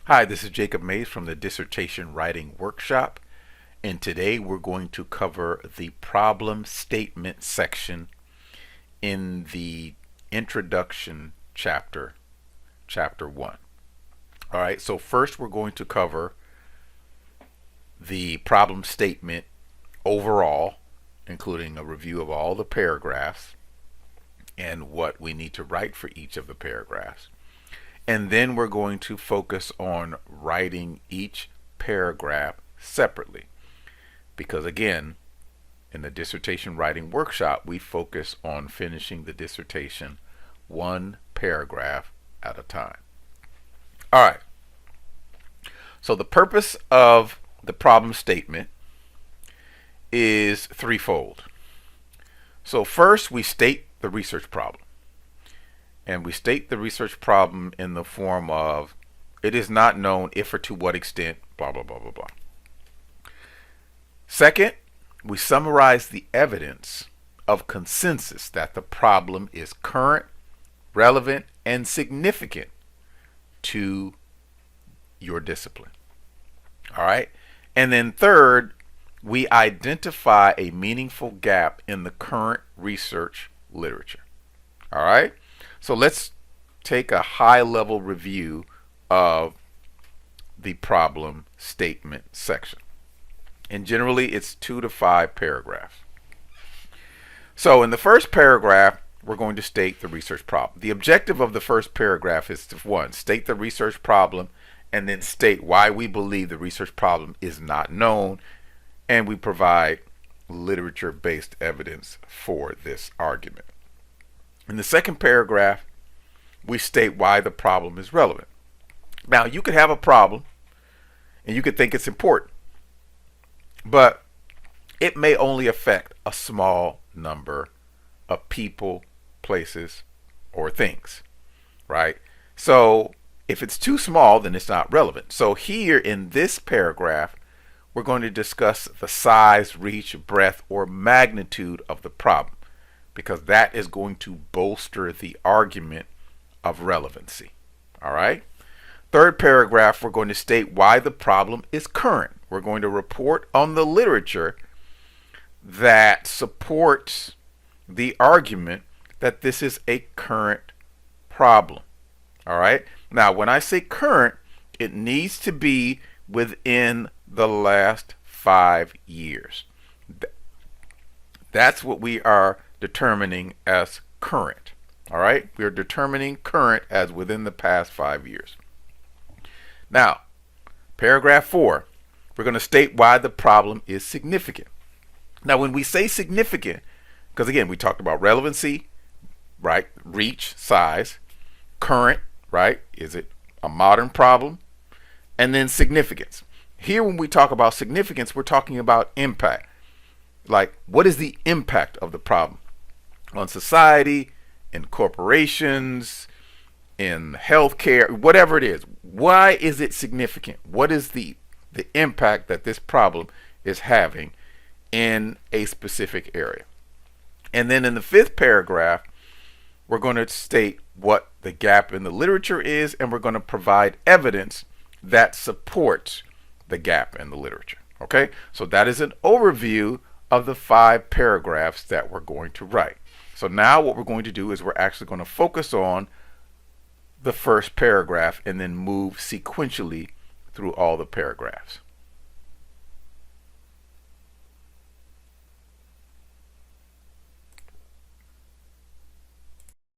Hi, this is Jacob Mays from the Dissertation Writing Workshop, and today we're going to cover the problem statement section in the introduction chapter, chapter 1. All right, so first we're going to cover the problem statement overall, including a review of all the paragraphs and what we need to write for each of the paragraphs. And then we're going to focus on writing each paragraph separately. Because again, in the dissertation writing workshop, we focus on finishing the dissertation one paragraph at a time. All right. So the purpose of the problem statement is threefold. So first, we state the research problem. And we state the research problem in the form of, it is not known if or to what extent, blah, blah, blah, blah, blah. Second, we summarize the evidence of consensus that the problem is current, relevant, and significant to your discipline. All right. And then third, we identify a meaningful gap in the current research literature. All right. So let's take a high-level review of the problem statement section. And generally, it's 2 to 5 paragraphs. So in the first paragraph, we're going to state the research problem. The objective of the first paragraph is to, one, state the research problem, and then state why we believe the research problem is not known, and we provide literature-based evidence for this argument. In the second paragraph, we state why the problem is relevant. Now, you could have a problem and you could think it's important, but it may only affect a small number of people, places, or things, right? So if it's too small, then it's not relevant. So here in this paragraph, we're going to discuss the size, reach, breadth, or magnitude of the problem, because that is going to bolster the argument of relevancy. All right. Third paragraph, we're going to state why the problem is current. We're going to report on the literature that supports the argument that this is a current problem. All right. Now, when I say current, it needs to be within the last 5 years. That's what we are determining as current. All right, we are determining current as within the past 5 years. Now, paragraph 4, we're going to state why the problem is significant. Now, when we say significant, because again, we talked about relevancy, right? Reach, size, current, right? Is it a modern problem? And then significance. Here, when we talk about significance, we're talking about impact. Like, what is the impact of the problem on society, in corporations, in healthcare, whatever it is? Why is it significant? What is the impact that this problem is having in a specific area? And then in the 5th paragraph, we're going to state what the gap in the literature is, and we're going to provide evidence that supports the gap in the literature. Okay, so that is an overview of the 5 paragraphs that we're going to write. So now what we're going to do is we're actually going to focus on the first paragraph and then move sequentially through all the paragraphs.